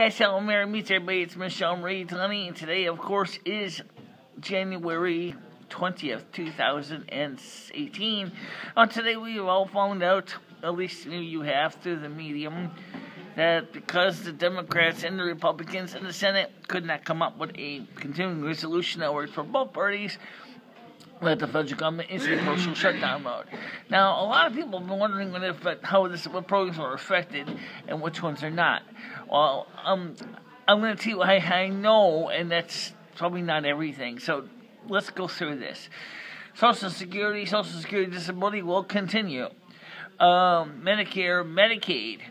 Guys, hello, Mary meets everybody. It's MicheleMarieDalene, and today, of course, is January 20th, 2018. Today, we have all found out, at least you have through the medium, that because the Democrats and the Republicans in the Senate could not come up with a continuing resolution that worked for both parties, that the federal government is in partial shutdown mode. Now, a lot of people have been wondering what programs are affected and which ones are not. Well, I'm going to tell you I know, and that's probably not everything. So let's go through this. Social Security disability will continue. Medicare, Medicaid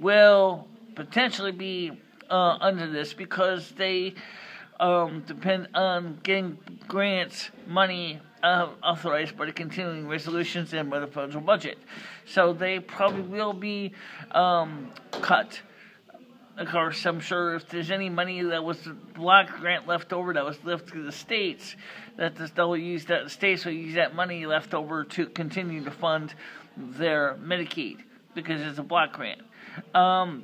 will potentially be under this because they depend on getting grants, money authorized by the continuing resolutions and by the federal budget. So they probably will be cut. Of course, I'm sure if there's any money that was the block grant left over that was left to the states, the states will use that money left over to continue to fund their Medicaid because it's a block grant. The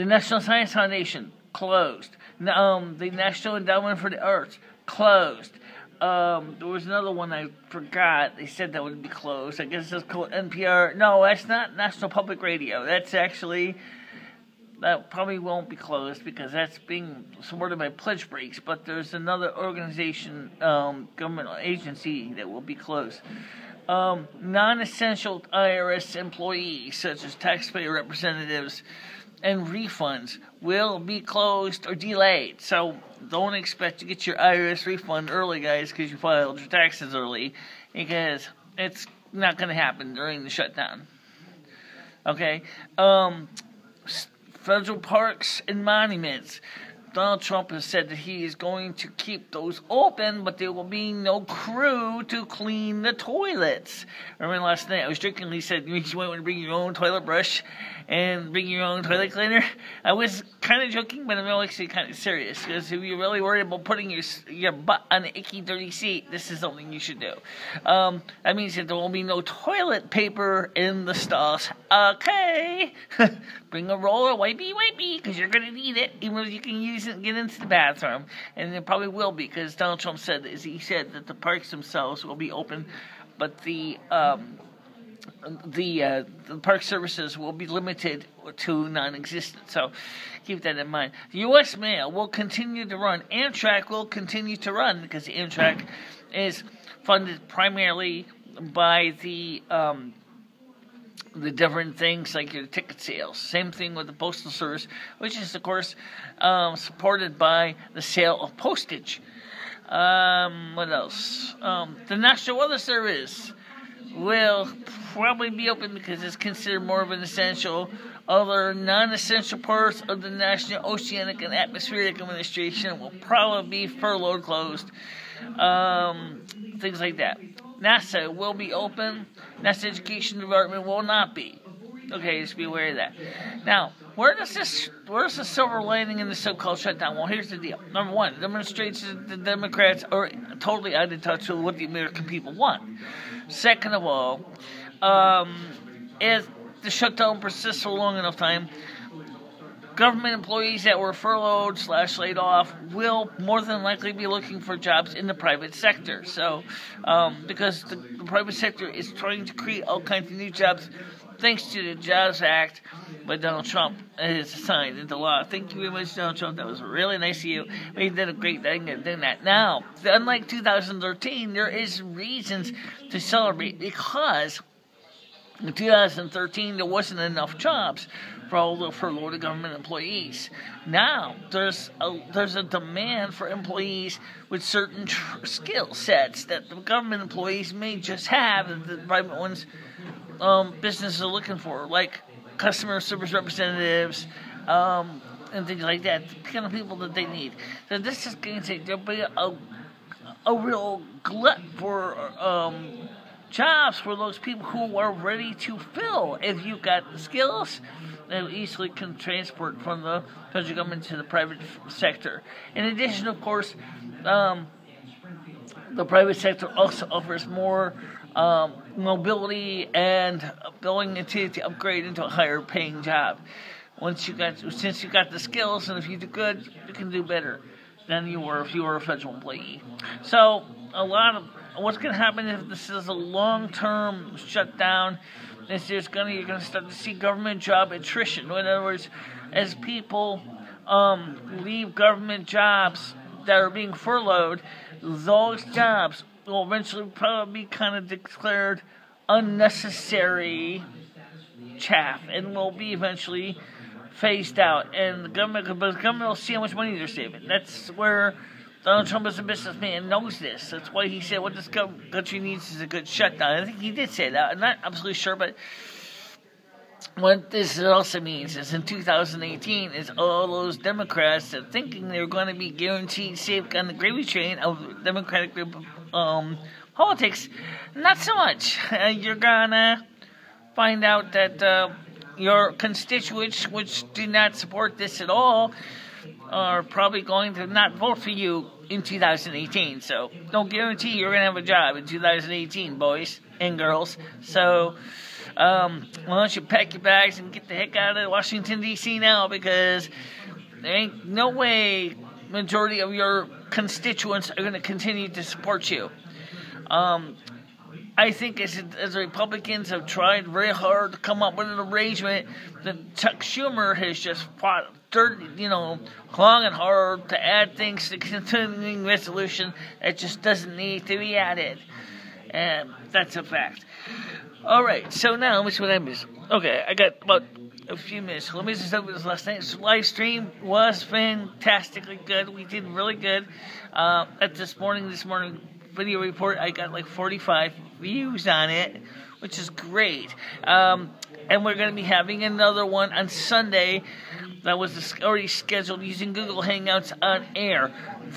National Science Foundation, closed. The National Endowment for the Arts, closed. There was another one I forgot. They said that would be closed. I guess it's called NPR. No, that's not National Public Radio. That probably won't be closed because that's being supported by pledge breaks. But there's another organization, government agency that will be closed. Non-essential IRS employees, such as taxpayer representatives and refunds, will be closed or delayed. So don't expect to get your IRS refund early, guys, because you filed your taxes early, because it's not going to happen during the shutdown. Okay? Federal parks and monuments. Donald Trump has said that he is going to keep those open, but there will be no crew to clean the toilets. I remember last night I was drinking, he said, you might want to bring your own toilet brush and bring your own toilet cleaner. I was kind of joking, but I'm actually kind of serious, because if you're really worried about putting your butt on an icky, dirty seat, this is something you should do. That means that there will be no toilet paper in the stalls. Okay. Bring a roll of wipey, because you're going to need it, even if you can use it and get into the bathroom. And it probably will be, because Donald Trump said that the parks themselves will be open, but the park services will be limited to non-existent. So keep that in mind. The U.S. mail will continue to run. Amtrak will continue to run because Amtrak is funded primarily by the different things like your ticket sales. Same thing with the Postal Service, which is, of course, supported by the sale of postage. What else? The National Weather Service will probably be open because it's considered more of an essential. Other non-essential parts of the National Oceanic and Atmospheric Administration will probably be furloughed, closed. Things like that. NASA will be open. NASA Education Department will not be. Okay, just be aware of that. Now, where's the silver lining in the so-called shutdown? Well, here's the deal. Number one, the Democrats are totally out of touch with what the American people want. Second of all, if the shutdown persists for long enough time, government employees that were furloughed / laid off will more than likely be looking for jobs in the private sector. So, because the private sector is trying to create all kinds of new jobs, thanks to the Jobs Act by Donald Trump, is signed into law. Thank you very much, Donald Trump. That was really nice of you. You did a great thing in doing that. Now, unlike 2013, there is reasons to celebrate because in 2013 there wasn't enough jobs for all the furloughed government employees. Now there's a demand for employees with certain skill sets that the government employees may just have that the private ones businesses are looking for, like customer service representatives and things like that, the kind of people that they need. So this is going to take, there'll be a real glut for jobs for those people who are ready to fill. If you've got the skills, they easily can transport from the federal government to the private sector. In addition, of course, the private sector also offers more mobility and ability to upgrade into a higher paying job. since you got the skills, and if you do good, you can do better than you were if you were a federal employee. So a lot of what's going to happen if this is a long-term shutdown is you're going to start to see government job attrition. In other words, as people leave government jobs that are being furloughed, those jobs will eventually probably be kind of declared unnecessary chaff and will be eventually phased out. And the government will see how much money they're saving. That's where Donald Trump, as a businessman, knows this. That's why he said what this country needs is a good shutdown. I think he did say that. I'm not absolutely sure, but what this also means is in 2018 is all those Democrats that thinking they're going to be guaranteed safe on the gravy train of Democratic politics, not so much. You're going to find out that your constituents, which do not support this at all, are probably going to not vote for you in 2018. So don't guarantee you're going to have a job in 2018, boys and girls. So why don't you pack your bags and get the heck out of Washington, D.C. now, because there ain't no way majority of your constituents are going to continue to support you. I think as the Republicans have tried very hard to come up with an arrangement, that Chuck Schumer has just fought long and hard to add things to the continuing resolution that just doesn't need to be added. And that's a fact. All right, so now, which one I miss? Okay, I got about a few minutes. Let me just over this last night's live stream was fantastically good. We did really good. At this morning video report, I got like 45 views on it, which is great. And we're going to be having another one on Sunday that was already scheduled using Google Hangouts on air.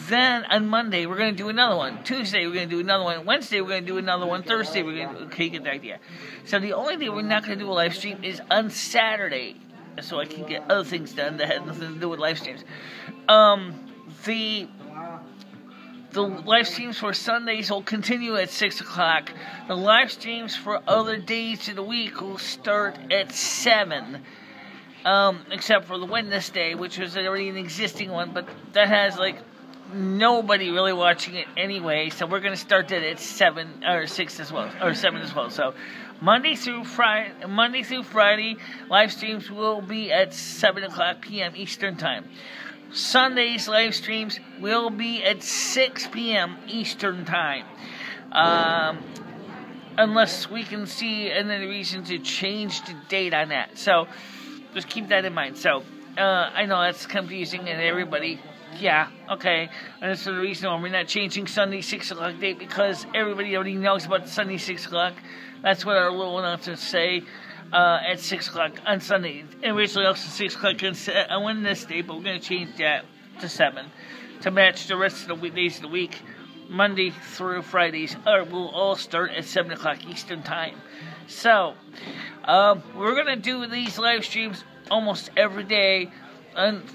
Then on Monday, we're going to do another one. Tuesday, we're going to do another one. Wednesday, we're going to do another one. Thursday, we're going to do... Okay, you get the idea. So the only day we're not going to do a live stream is on Saturday, so I can get other things done that had nothing to do with live streams. The live streams for Sundays will continue at 6 o'clock. The live streams for other days of the week will start at 7. Except for the Wednesday, which was already an existing one, but that has like nobody really watching it anyway, so we're going to start that at 7 or 6 as well, or 7 as well. So Monday through Friday, live streams will be at 7 o'clock p.m. Eastern Time. Sunday's live streams will be at 6 p.m. Eastern Time. Unless we can see any reason to change the date on that. So just keep that in mind. So I know that's confusing and everybody, yeah, okay. And that's the reason why we're not changing Sunday 6 o'clock date, because everybody already knows about the Sunday 6 o'clock. That's what our little announcers say. At 6 o'clock on Sunday. And originally also 6 o'clock on Wednesday, but we're going to change that to 7 to match the rest of the weekdays of the week. Monday through Fridays will all start at 7 o'clock Eastern Time. So, we're going to do these live streams almost every day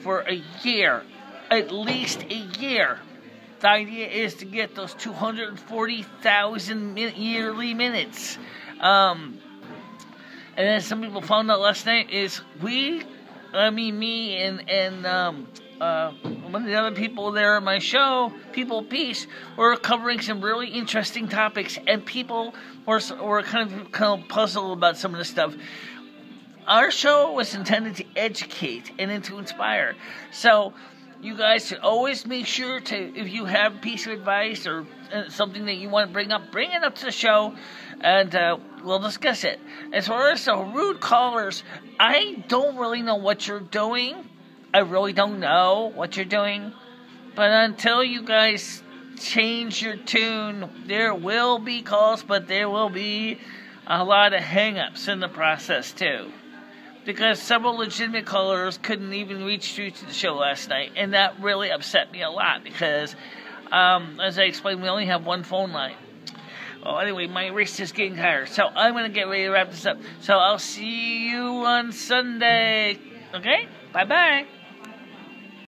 for a year. At least a year. The idea is to get those 240,000 yearly minutes. And then some people found out last night is me and one of the other people there on my show, People Peace, were covering some really interesting topics, and people were kind of puzzled about some of the stuff. Our show was intended to educate and to inspire. So you guys should always make sure to, if you have a piece of advice or something that you want to bring it up to the show, and we'll discuss it. As far as the rude callers, I don't really know what you're doing. I really don't know what you're doing. But until you guys change your tune, there will be calls, but there will be a lot of hang-ups in the process, too. Because several legitimate callers couldn't even reach through to the show last night, and that really upset me a lot, because, as I explained, we only have one phone line. Well, anyway, my wrist is getting tired, so I'm going to get ready to wrap this up. So I'll see you on Sunday. Okay? Bye-bye.